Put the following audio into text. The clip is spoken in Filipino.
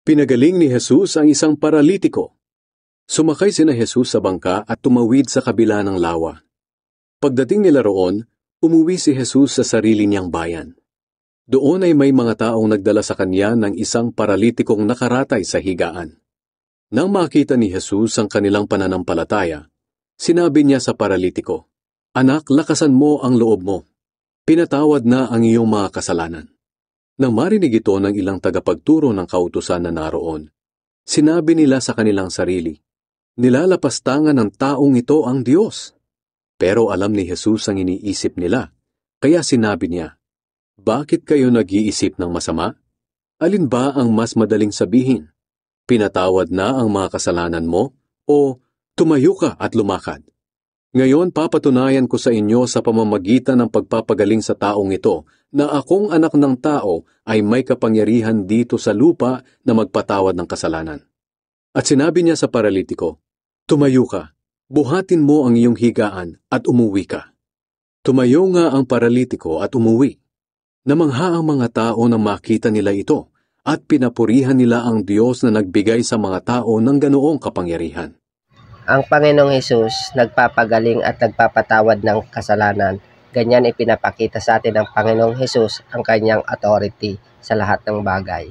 Pinagaling ni Jesus ang isang paralitiko. Sumakay sina Jesus sa bangka at tumawid sa kabila ng lawa. Pagdating nila roon, umuwi si Jesus sa sarili niyang bayan. Doon ay may mga taong nagdala sa kanya ng isang paralitikong nakaratay sa higaan. Nang makita ni Jesus ang kanilang pananampalataya, sinabi niya sa paralitiko, "Anak, lakasan mo ang loob mo. Pinatawad na ang iyong mga kasalanan." Nang marinig ito ng ilang tagapagturo ng kautusan na naroon, sinabi nila sa kanilang sarili, "Nilalapastangan ng taong ito ang Diyos." Pero alam ni Jesus ang iniisip nila, kaya sinabi niya, "Bakit kayo nag-iisip ng masama? Alin ba ang mas madaling sabihin? Pinatawad na ang mga kasalanan mo, o tumayo ka at lumakad? Ngayon papatunayan ko sa inyo sa pamamagitan ng pagpapagaling sa taong ito na akong anak ng tao ay may kapangyarihan dito sa lupa na magpatawad ng kasalanan." At sinabi niya sa paralitiko, "Tumayo ka, buhatin mo ang iyong higaan at umuwi ka." Tumayo nga ang paralitiko at umuwi. Namangha ang mga tao nang makita nila ito at pinapurihan nila ang Diyos na nagbigay sa mga tao ng ganoong kapangyarihan. Ang Panginoong Hesus nagpapagaling at nagpapatawad ng kasalanan. Ganyan ipinapakita sa atin ng Panginoong Hesus ang kanyang authority sa lahat ng bagay.